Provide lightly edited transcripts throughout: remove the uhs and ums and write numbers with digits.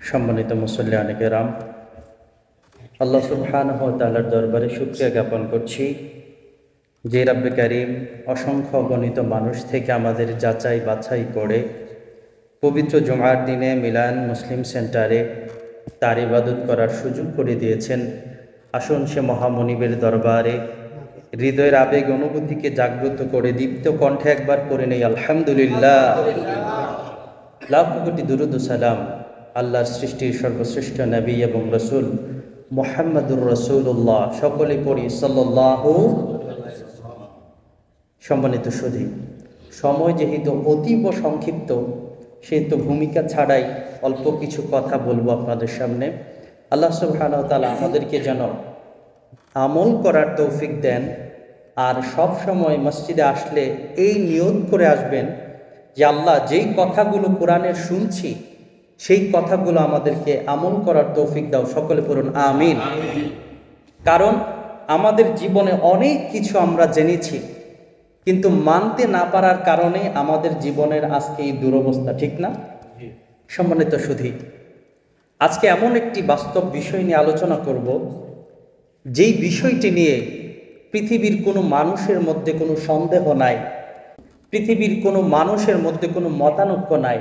সম্মানিত মুসল্লিয়ানে কেরাম, আল্লাহ সুবহানাহু ওয়া তাআলার দরবারে শুকরিয়া জ্ঞাপন করছি যে রাব্বে কারীম অসংখ্য অগণিত মানুষ থেকে আমাদের যাচাই বাছাই করে পবিত্র জুমার দিনে মিলান মুসলিম সেন্টারে তার ইবাদত করার সুযোগ করে দিয়েছেন। আসুন সে মহামনিবের দরবারে হৃদয়ের আবেগ অনুভূতিকে জাগ্রত করে দীপ্ত কণ্ঠে একবার করে নেই আলহামদুলিল্লাহ। লাখ কোটি দুরুদ ও সালাম আল্লাহর সৃষ্টির সর্বশ্রেষ্ঠ নবী এবং রসুল মুহাম্মদুর রাসূলুল্লাহ সকলে পড়ি সাল্লাল্লাহু। সম্মানিত সুধী, সময় যেহেতু অতীব সংক্ষিপ্ত, সেহেতু ভূমিকা ছাড়াই অল্প কিছু কথা বলবো আপনাদের সামনে। আল্লাহ সুবহানাহু ওয়া তাআলা আমাদেরকে যেন আমল করার তৌফিক দেন, আর সব সময় মসজিদে আসলে এই নিয়ত করে আসবেন যে আল্লাহ যেই কথাগুলো কোরআনের শুনছি সেই কথাগুলো আমাদেরকে আমল করার তৌফিক দাও। সকলে পড়ুন আমিন। কারণ আমাদের জীবনে অনেক কিছু আমরা জেনেছি, কিন্তু মানতে না পারার কারণে আমাদের জীবনের আজকে এই দুরবস্থা, ঠিক না? সম্মানিত সুধী, আজকে এমন একটি বাস্তব বিষয় নিয়ে আলোচনা করব, যেই বিষয়টি নিয়ে পৃথিবীর কোনো মানুষের মধ্যে কোনো সন্দেহ নাই, পৃথিবীর কোনো মানুষের মধ্যে কোনো মতানৈক্য নাই।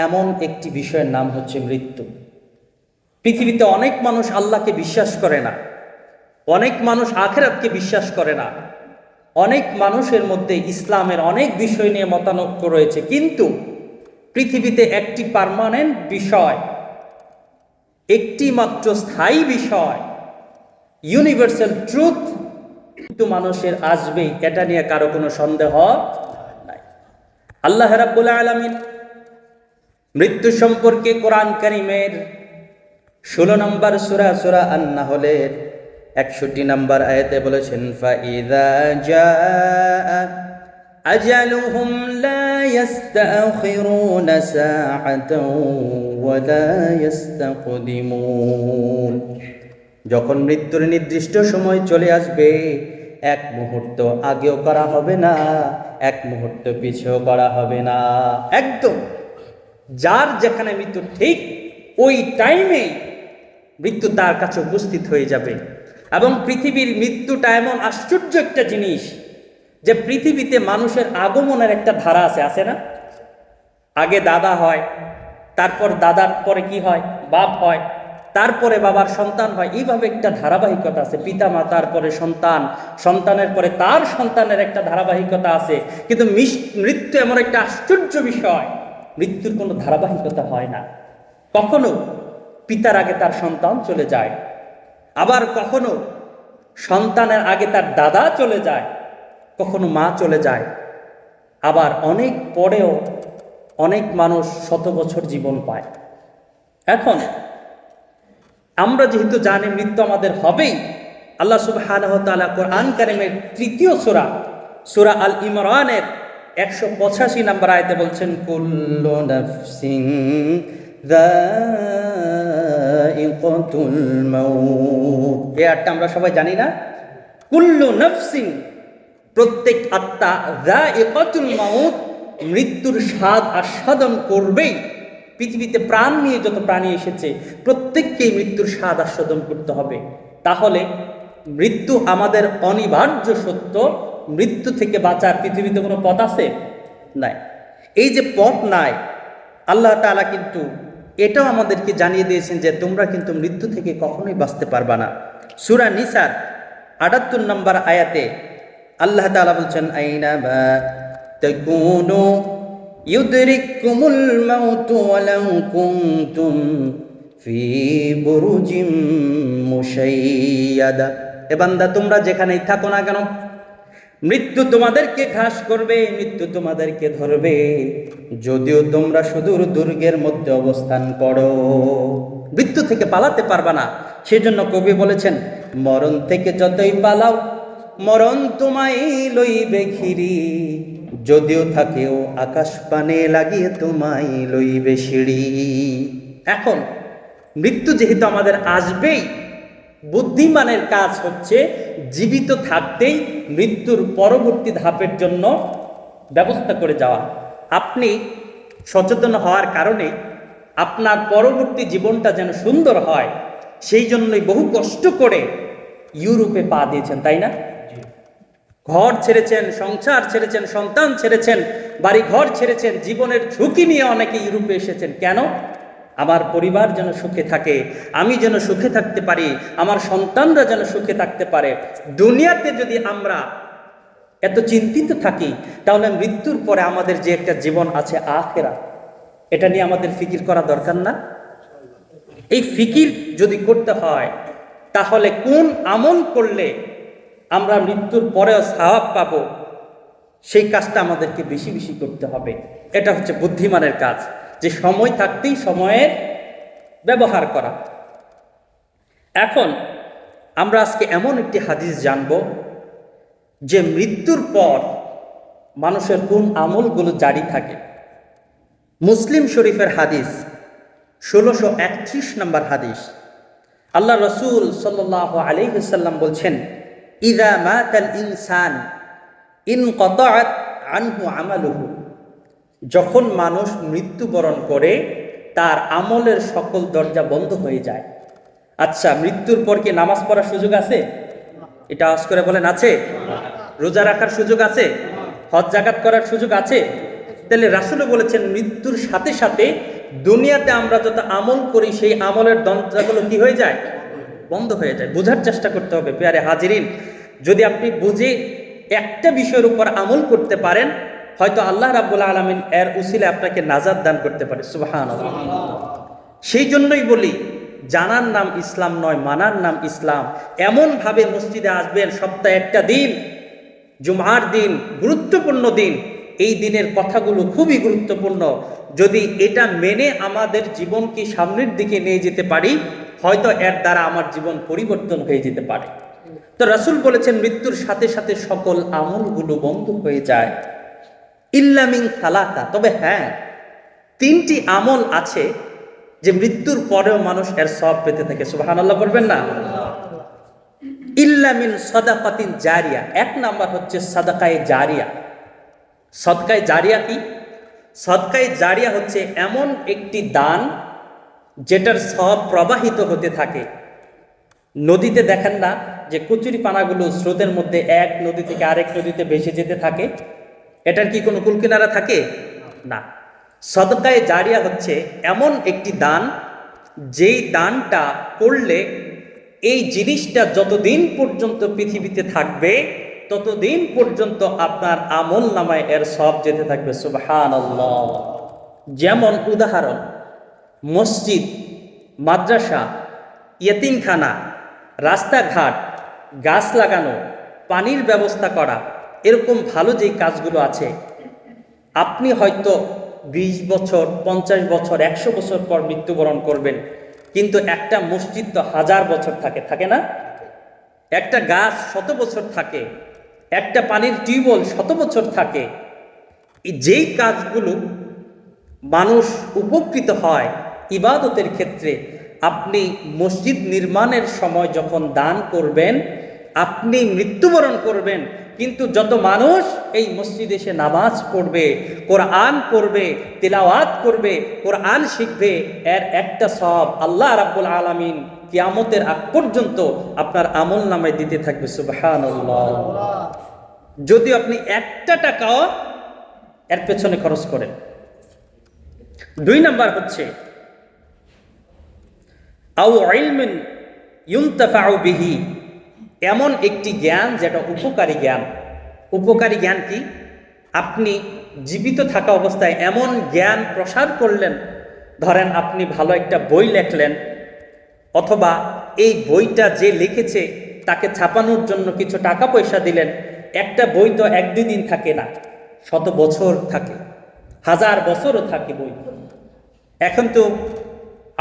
এমন একটি বিষয়ের নাম হচ্ছে মৃত্যু। পৃথিবীতে অনেক মানুষ আল্লাহকে বিশ্বাস করে না, অনেক মানুষ আখিরাতকে বিশ্বাস করে না, অনেক মানুষের মধ্যে ইসলামের অনেক বিষয় নিয়ে মতানৈক্য রয়েছে, কিন্তু পৃথিবীতে একটি পার্মানেন্ট বিষয়, একটি মাত্র স্থায়ী বিষয়, ইউনিভার্সাল ট্রুথ কিন্তু মানুষের আসবেই, এটা নিয়ে কারো কোনো সন্দেহ নাই। আল্লাহ রাব্বুল আলামিন মৃত্যু সম্পর্কে কোরআন কারীমের 16 নম্বর সূরা আন-নাহলের 61 নম্বর আয়াতে বলেছেন, ফাইযা জাআ আজালুহুম লা ইস্তাখিরুনা সাআতাও ওয়া লা ইস্তাকদিমুন। যখন মৃত্যুর নির্দিষ্ট সময় চলে আসবে, এক মুহূর্ত আগেও করা হবে না, এক মুহূর্ত পিছেও করা হবে না। একদম যার যেখানে মৃত্যু ঠিক ওই টাইমে মৃত্যু তার কাছে উপস্থিত হয়ে যাবে। এবং পৃথিবীর মৃত্যুটা এমন আশ্চর্য একটা জিনিস যে পৃথিবীতে মানুষের আগমনের একটা ধারা আছে না? আগে দাদা হয়, তারপর দাদার পরে কি হয়? বাপ হয়, তারপরে বাবার সন্তান হয়। এইভাবে একটা ধারাবাহিকতা আছে। পিতা মাতার পরে সন্তান, সন্তানের পরে তার সন্তানের একটা ধারাবাহিকতা আছে। কিন্তু মৃত্যু এমন একটা আশ্চর্য বিষয়, মৃত্যুর কোনো ধারাবাহিকতা হয় না। কখনো পিতার আগে তার সন্তান চলে যায়, আবার কখনো সন্তানের আগে তার দাদা চলে যায়, কখনো মা চলে যায়, আবার অনেক পরেও অনেক মানুষ 100 বছর জীবন পায়। এখন আমরা যেহেতু জানি মৃত্যু আমাদের হবেই, আল্লাহ সুবহানাহু ওয়া তাআলা কোরআন কারীমের 3য় সূরা আল ইমরানের 185 নম্বর আয়াতে বলছেন, কুল্লু নাফসিন যায়িকাতুল মাউত। এই আয়াতটা আমরা সবাই জানি না? কুল্লু নাফসিন, প্রত্যেক আত্মা, যায়িকাতুল মাউত, মৃত্যুর স্বাদ আস্বাদন করবেই। পৃথিবীতে প্রাণ নিয়ে যত প্রাণী এসেছে প্রত্যেককেই মৃত্যুর স্বাদ আস্বাদন করতে হবে। তাহলে মৃত্যু আমাদের অনিবার্য সত্য। মৃত্যু থেকে বাঁচার পৃথিবীতে কোনো পথ আছে? নাই। এই যে পথ নাই, আল্লাহ তাআলা কিন্তু এটাও আমাদেরকে জানিয়ে দিয়েছেন যে তোমরা কিন্তু মৃত্যু থেকে কখনোই বাঁচতে পারবা না। সূরা নিসার 78 নম্বর আয়াতে আল্লাহ তাআলা বলছেন, আইনামা তাকুনু ইউদরিকুমুল মাউতু ওয়ালাউ কুনতুম ফি বুরুজিম মুশাইয়াদা। এ বান্দা, তোমরা যেখানেই থাকো না কেন, মৃত্যু তোমাদেরকে ঘাস করবে, মৃত্যু তোমাদেরকে ধরবে, যদিও তোমরা সুদূর দুর্গের মধ্যে অবস্থান করো। মৃত্যু থেকে পালাতে পারবা না। সেজন্য কবি বলেছেন, মরণ থেকে যতই পালাও মরণ তোমায় লইবে ঘিরি, যদিও থাকেও আকাশ পানে লাগিয়ে তোমায় লইবে সিঁড়ি। এখন মৃত্যু যেহেতু আমাদের আসবেই, বুদ্ধিমানের কাজ হচ্ছে জীবিত থাকতেই মৃত্যুর পরবর্তী ধাপের জন্য ব্যবস্থা করে যাওয়া। আপনি সচেতন হওয়ার কারণে আপনার পরবর্তী জীবনটা যেন সুন্দর হয়, সেই জন্যই বহু কষ্ট করে ইউরোপে পা দিয়েছেন, তাই না? ঘর ছেড়েছেন, সংসার ছেড়েছেন, সন্তান ছেড়েছেন, বাড়ি ঘর ছেড়েছেন, জীবনের ঝুঁকি নিয়ে অনেকে ইউরোপে এসেছেন। কেন? আমার পরিবার যেন সুখে থাকে, আমি যেন সুখে থাকতে পারি, আমার সন্তানরা যেন সুখে থাকতে পারে। দুনিয়াতে যদি আমরা এত চিন্তিত থাকি, তাহলে মৃত্যুর পরে আমাদের যে একটা জীবন আছে আখিরাত, এটা নিয়ে আমাদের ফিকির করা দরকার না? এই ফিকির যদি করতে হয়, তাহলে কোন আমল করলে আমরা মৃত্যুর পরেও সওয়াব পাবো, সেই কাজটা আমাদেরকে বেশি বেশি করতে হবে। এটা হচ্ছে বুদ্ধিমানের কাজ, যে সময় থাকতেই সময়ের ব্যবহার করা। এখন আমরা আজকে এমন একটি হাদিস জানব যে মৃত্যুর পর মানুষের কোন আমলগুলো জারি থাকে। মুসলিম শরীফের হাদিস, 1631 নম্বর হাদিস। আল্লাহ রসুল সাল্লাল্লাহু আলাইহি ওয়াসাল্লাম বলছেন, ইযা মাতাল ইনসান ইনকাতাআত আনহু আমালুহু, যখন মানুষ মৃত্যুবরণ করে তার আমলের সকল দরজা বন্ধ হয়ে যায়। আচ্ছা, মৃত্যুর পর কি নামাজ পড়ার সুযোগ আছে? এটা আওয়াজ করে বলেন, আছে? রোজা রাখার সুযোগ আছে? হজ জাকাত করার সুযোগ আছে? তাহলে রাসূল বলেছেন মৃত্যুর সাথে সাথে দুনিয়াতে আমরা যত আমল করি সেই আমলের দরজাগুলো কি হয়ে যায়? বন্ধ হয়ে যায়। বোঝার চেষ্টা করতে হবে প্রিয় হাজিরিন। যদি আপনি বুঝে একটা বিষয়ের উপর আমল করতে পারেন, হয়তো আল্লাহ রাব্বুল আলামিন এর উসিলায় আপনাকে নাজাত দান করতে পারে। সুবহানাল্লাহ। সেই জন্যই বলি, জানার নাম ইসলাম নয়, মানার নাম ইসলাম। এমনভাবে মসজিদে আসবেন, সপ্তাহে একটা দিন, জুমার দিন, গুরুত্বপূর্ণ দিন, এই দিনের কথাগুলো খুবই গুরুত্বপূর্ণ। যদি এটা মেনে আমাদের জীবনকে সামনের দিকে নিয়ে যেতে পারি, হয়তো এর দ্বারা আমার জীবন পরিবর্তন হয়ে যেতে পারে। তো রাসূল বলেছেন মৃত্যুর সাথে সাথে সকল আমলগুলো বন্ধ হয়ে যায়, ইল্লা মিন সালাসা, তবে হ্যাঁ, 3টি আমল আছে যে মৃত্যুর পরেও মানুষ এর সওয়াব পেতে থাকে। সুবহানাল্লাহ বলবেন না? ইল্লা মিন সাদাকাতিন জারিয়া, 1 নাম্বার হচ্ছে সাদাকায়ে জারিয়া। সদকায়ে জারিয়া কি? সদকায়ে জারিয়া হচ্ছে এমন একটি দান যেটার সওয়াব প্রবাহিত হতে থাকে। নদীতে দেখেন না যে কচুরি পানাগুলো স্রোতের মধ্যে এক নদী থেকে আরেক নদীতে ভেসে যেতে থাকে? এটার কি কোনো কুলকিনারা থাকে? না। সদকায়ে জারিয়া হচ্ছে এমন একটি দান, যেই দানটা করলে এই জিনিসটা যতদিন পর্যন্ত পৃথিবীতে থাকবে ততদিন পর্যন্ত আপনার আমল নামায় এর সওয়াব যেতে থাকবে। সুবহানাল্লাহ। যেমন উদাহরণ, মসজিদ, মাদ্রাসা, ইয়েতিমখানা, রাস্তাঘাট, গাছ লাগানো, পানির ব্যবস্থা করা, এরকম ভালো যেই কাজগুলো আছে, আপনি হয়তো 20 বছর, 50 বছর, 100 বছর পর মৃত্যুবরণ করবেন, কিন্তু একটা মসজিদ তো 1000 বছর থাকে, থাকে না? একটা গাছ 100 বছর থাকে, একটা পানির টিউবওয়েল 100 বছর থাকে। যেই কাজগুলো মানুষ উপকৃত হয় ইবাদতের ক্ষেত্রে, আপনি মসজিদ নির্মাণের সময় যখন দান করবেন, আপনি মৃত্যুবরণ করবেন, কিন্তু যত মানুষ এই মসজিদে এসে নামাজ পড়বে, কোরআন পড়বে, তিলাওয়াত করবে, কোরআন শিখবে, এর একটা সওয়াব আল্লাহ রাব্বুল আলামিন কিয়ামতের আগ পর্যন্ত আপনার আমল নামায় দিতে থাকবে। সুবহানাল্লাহ। যদি আপনি একটা টাকাও এর পেছনে খরচ করেন। 2 নাম্বার হচ্ছে আও ইলমিন ইউনতাফাউ বিহি, এমন একটি জ্ঞান যেটা উপকারী জ্ঞান। উপকারী জ্ঞান কি? আপনি জীবিত থাকা অবস্থায় এমন জ্ঞান প্রসার করলেন, ধরেন আপনি ভালো একটা বই লেখলেন, অথবা এই বইটা যে লিখেছে তাকে ছাপানোর জন্য কিছু টাকা পয়সা দিলেন। একটা বই তো 1-2 দিন থাকে না, 100 বছর থাকে, 1000 বছরও থাকে বই। এখন তো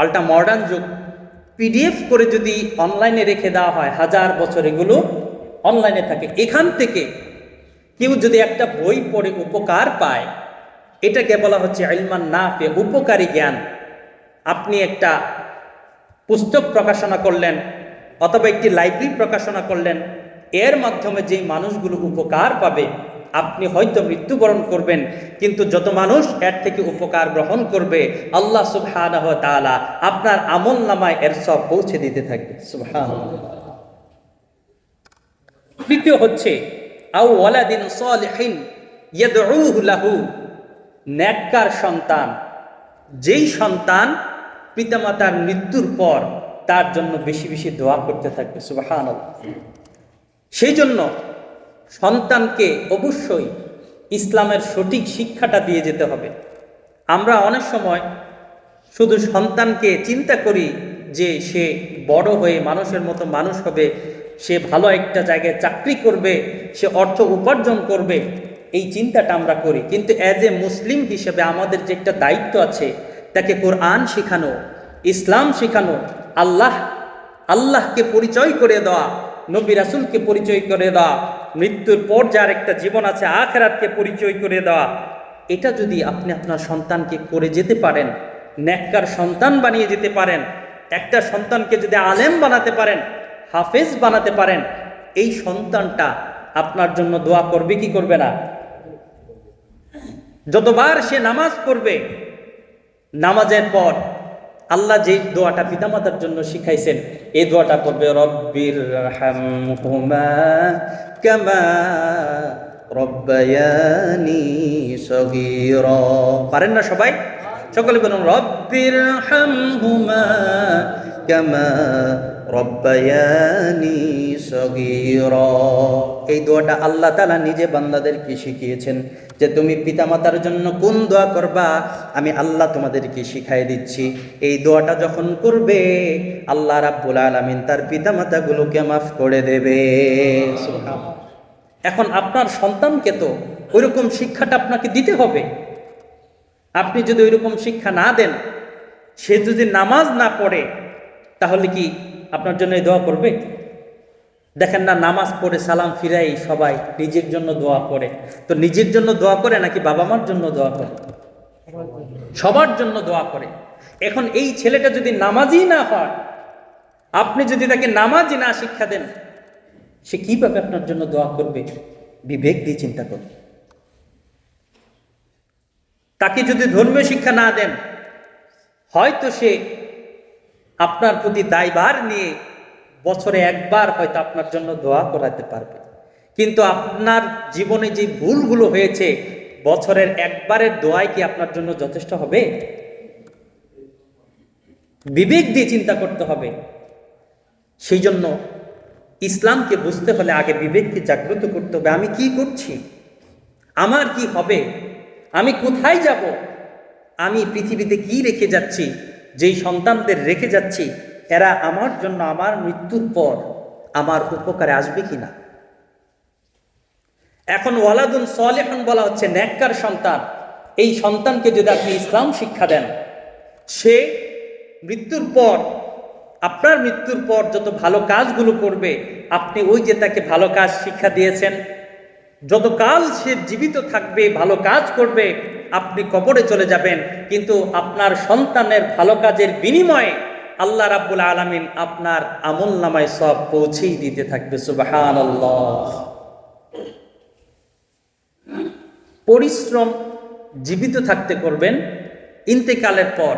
আল্ট্রা মডার্ন যুগ, পিডিএফ করে যদি অনলাইনে রেখে দেওয়া হয়, 1000 বছর এগুলো অনলাইনে থাকে। এখান থেকে কেউ যদি একটা বই পড়ে উপকার পায়, এটাকে বলা হচ্ছে ইলমান নাফি, উপকারী জ্ঞান। আপনি একটা পুস্তক প্রকাশনা করলেন, অথবা একটি লাইব্রেরি প্রকাশনা করলেন, এর মাধ্যমে যেই মানুষগুলো উপকার পাবে, আপনি হয়তো মৃত্যুবরণ করবেন, কিন্তু যত মানুষ এর থেকে উপকার গ্রহণ করবে আল্লাহ সুবহানাহু ওয়া তাআলা আপনার আমলনামায় এর সব পৌঁছে দিতে থাকবে। সুবহানাল্লাহ। তৃতীয় হচ্ছে আও ওয়ালাদিন সালিহিন ইয়াদউহু লাহু, নেককার সন্তান, যেই সন্তান পিতামাতার মৃত্যুর পর তার জন্য বেশি বেশি দোয়া করতে থাকবে। সুবহানাল্লাহ। সেই জন্য সন্তানকে অবশ্যই ইসলামের সঠিক শিক্ষাটা দিয়ে যেতে হবে। আমরা অনেক সময় শুধু সন্তানকে চিন্তা করি যে সে বড় হয়ে মানুষের মতো মানুষ হবে, সে ভালো একটা জায়গায় চাকরি করবে, সে অর্থ উপার্জন করবে, এই চিন্তাটা আমরা করি। কিন্তু অ্যাজ এ মুসলিম হিসেবে আমাদের যে একটা দায়িত্ব আছে, তাকে কোরআন শেখানো, ইসলাম শেখানো, আল্লাহকে পরিচয় করে দেওয়া, নবী রাসূলকে পরিচয় করে দেওয়া, মৃত্যুর পর যার একটা জীবন আছে আখিরাতকে পরিচয় করে দেওয়া। এটা যদি আপনি আপনার সন্তানকে করে যেতে পারেন, নেককার সন্তান বানিয়ে যেতে পারেন, একটা সন্তানকে যদি আলেম বানাতে পারেন, হাফেজ বানাতে পারেন, এই সন্তানটা আপনার জন্য দোয়া করবে কি করবে না? যতবার সে নামাজ পড়বে, নামাজের পর আল্লাহ যে দোয়াটা পিতামাতার জন্য শিখাইছেন, এই দোয়াটা করবে, রব্বির হামহুমা কামা রব্বায়ানি সগীরা। পারেন না সবাই? সকলে বলুন, রব্বির হামহুমা কামা রব্বায়ানি সগীরা। এই দোয়াটা আল্লাহ তাআলা নিজে বান্দাদেরকে শিখিয়েছেন যে তুমি পিতামাতার জন্য কোন দোয়া করবা, আমি আল্লাহ তোমাদেরকে শিখাই দিচ্ছি। এই দোয়াটা যখন করবে, আল্লাহ রাব্বুল আলামিন তার পিতামাতাগুলোকে মাফ করে দেবে। সুবহানাল্লাহ। এখন আপনার সন্তানকে তো ওইরকম শিক্ষাটা আপনাকে দিতে হবে। আপনি যদি ওইরকম শিক্ষা না দেন, সে যদি নামাজ না পড়ে, তাহলে কি আপনার জন্য এই দোয়া করবে? দেখেন না, নামাজ পড়ে সালাম ফিরাই সবাই নিজের জন্য দোয়া করে। তো নিজের জন্য দোয়া করে নাকি বাবা মার জন্য দোয়া করে? সবার জন্য দোয়া করে। এখন এই ছেলেটা যদি নামাজই না হয়, আপনি যদি তাকে নামাজই না শিক্ষা দেন, সে কিভাবে আপনার জন্য দোয়া করবে? বিবেক দিয়ে চিন্তা করুন। তাকে যদি ধর্মীয় শিক্ষা না দেন, হয়তো সে আপনার প্রতি দায়ভার নিয়ে বছরে একবার হয়তো আপনার জন্য দোয়া করাতে পারবে, কিন্তু আপনার জীবনে যে ভুলগুলো হয়েছে, বছরের একবারের দোয়াই কি আপনার জন্য যথেষ্ট হবে? বিবেক দিয়ে চিন্তা করতে হবে। সেই জন্য ইসলামকে বুঝতে হলে আগে বিবেককে জাগ্রত করতে হবে। আমি কি করছি? আমার কি হবে? আমি কোথায় যাব? আমি পৃথিবীতে কি রেখে যাচ্ছি? যেই সন্তানদের রেখে যাচ্ছি, এরা আমার জন্য আমার মৃত্যুর পর আমার উপকারে আসবে কিনা? এখন ওয়ালাদুন সালিহুন বলা হচ্ছে নেককার সন্তান। এই সন্তানকে যদি আপনি ইসলাম শিক্ষা দেন, সে মৃত্যুর পর, আপনার মৃত্যুর পর যত ভালো কাজগুলো করবে, আপনি ওই যে তাকে ভালো কাজ শিক্ষা দিয়েছেন, যত কাল সে জীবিত থাকবে ভালো কাজ করবে, আপনি কবরে চলে যাবেন, কিন্তু আপনার সন্তানের ভালো কাজের বিনিময়ে আল্লাহ রাব্বুল আলামিন আপনার আমলনামায় সব পৌঁছেই দিতে থাকবে। সুবহানাল্লাহ। পরিশ্রম জীবিত থাকতে করবেন, ইন্তেকালের পর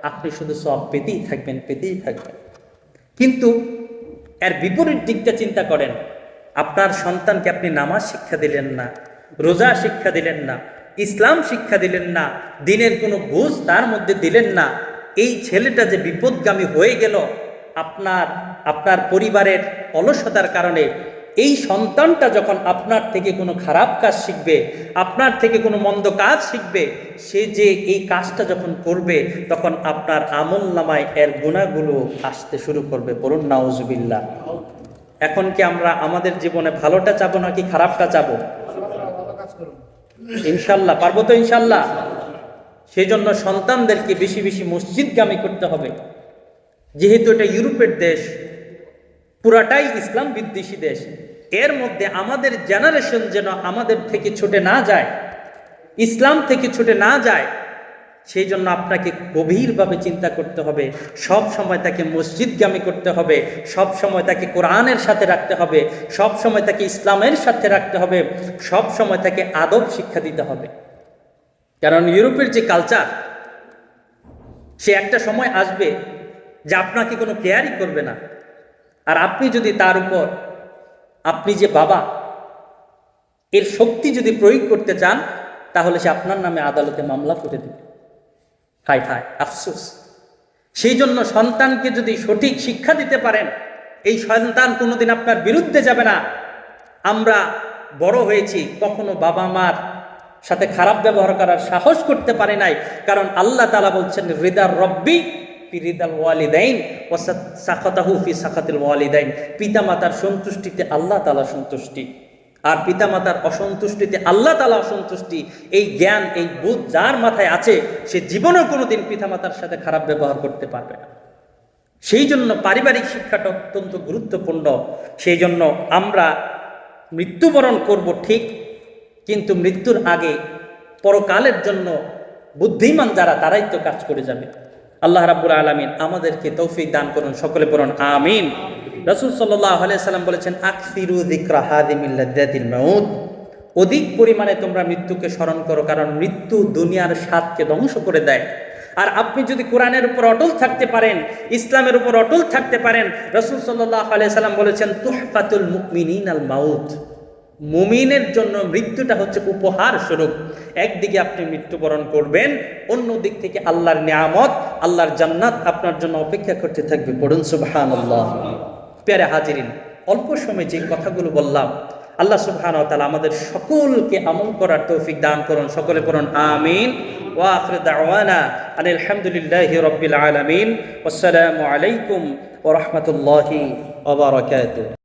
আপনি শুধু সব পেতেই থাকবেন, পেতেই থাকবেন। কিন্তু এর বিপরীত দিকটা চিন্তা করেন। আপনার সন্তানকে আপনি নামাজ শিক্ষা দিলেন না, রোজা শিক্ষা দিলেন না, ইসলাম শিক্ষা দিলেন না, দিনের কোনো বুঝ তার মধ্যে দিলেন না। এই ছেলেটা যে বিপদগামী হয়ে গেল আপনার পরিবারের অলসতার কারণে। এই সন্তানটা যখন আপনার থেকে কোনো খারাপ কাজ শিখবে, আপনার থেকে কোনো মন্দ কাজ শিখবে, সে যে এই কাজটা যখন করবে, তখন আপনার আমলনামায় এর গুনাহগুলো আসতে শুরু করবে। বলুন নাউজুবিল্লাহ। এখন কি আমরা আমাদের জীবনে ভালোটা চাবো নাকি খারাপটা চাবো? ইনশাল্লাহ পারবো তো, ইনশাল্লাহ। সেই জন্য সন্তানদেরকে বেশি বেশি মসজিদগামী করতে হবে। যেহেতু এটা ইউরোপের দেশ, পুরাটাই ইসলাম বিদ্বেষী দেশ, এর মধ্যে আমাদের জেনারেশন যেন আমাদের থেকে ছুটে না যায়, ইসলাম থেকে ছুটে না যায়, সেই জন্য আপনাকে গভীরভাবে চিন্তা করতে হবে, সব সময় তাকে মসজিদগামী করতে হবে, সব সময় তাকে কোরআনের সাথে রাখতে হবে, সব সময় তাকে ইসলামের সাথে রাখতে হবে, সব সময় তাকে আদব শিক্ষা দিতে হবে। কারণ ইউরোপের যে কালচার, সে একটা সময় আসবে যে আপনাকে কোনো কেয়ারই করবে না, আর আপনি যদি তার উপর আপনি যে বাবা এর শক্তি যদি প্রয়োগ করতে চান, তাহলে সে আপনার নামে আদালতে মামলা করে দেবে। হায় হায় আফসোস। সেই জন্য সন্তানকে যদি সঠিক শিক্ষা দিতে পারেন, এই সন্তান কোনোদিন আপনার বিরুদ্ধে যাবে না। আমরা বড় হয়েছি, কখনো বাবা মার সাথে খারাপ ব্যবহার করার সাহস করতে পারে নাই, কারণ আল্লাহ তাআলা বলছেন রিদার রব্বি ফি রিদাল ওয়ালিদাইন ওয়া সাখাতাহু ফি সাখাতিল ওয়ালিদাইন। পিতামাতার সন্তুষ্টিতে আল্লাহ তাআলা সন্তুষ্টি, আর পিতামাতার অসন্তুষ্টিতে আল্লাহ তাআলা অসন্তুষ্টি। এই জ্ঞান, এই বোধ যার মাথায় আছে, সে জীবনেও কোনোদিন পিতামাতার সাথে খারাপ ব্যবহার করতে পারবে না। সেই জন্য পারিবারিক শিক্ষাটা অত্যন্ত গুরুত্বপূর্ণ। সেই জন্য আমরা মৃত্যুবরণ করব ঠিক, কিন্তু মৃত্যুর আগে পরকালের জন্য বুদ্ধিমান যারা, তারাই তো কাজ করে যাবে। আল্লাহ রাব্বুল আলামিন আমাদেরকে তৌফিক দান করুন, সকলে পড়ুন আমিন। রাসূল সাল্লাল্লাহু আলাইহি সাল্লাম বলেছেন আকসিরু যিকরা হাদিমিল লাযযাতিল মাউত, অধিক পরিমাণে তোমরা মৃত্যুকে স্মরণ করো, কারণ মৃত্যু দুনিয়ার স্বাদকে ধ্বংস করে দেয়। আর আপনি যদি কোরআনের উপর অটল থাকতে পারেন, ইসলামের উপর অটল থাকতে পারেন, রাসূল সাল্লাল্লাহু আলাইহি সাল্লাম বলেছেন তুহফাতুল মুমিনিনাল মাউত, মুমিনের জন্য মৃত্যুটা হচ্ছে উপহার স্বরূপ। একদিকে আপনি মৃত্যুবরণ করবেন, অন্য দিক থেকে আল্লাহর নিয়ামত, আল্লাহর জান্নাত আপনার জন্য অপেক্ষা করতে থাকবে। পড়ুন সুবহানাল্লাহ। প্যারে হাজিরিন, অল্প সময় যে কথাগুলো বললাম, আল্লাহ সুবহানাহু ওয়া তাআলা আমাদের সকলকে আমল করার তৌফিক দান করুন, সকলে পড়ুন আমিন। ওয়া আখিরু দাওয়ানা আনিল হামদুলিল্লাহি রাব্বিল আলামিন। আসসালামু আলাইকুম ওয়া রাহমাতুল্লাহি ওয়া বারাকাতুহু।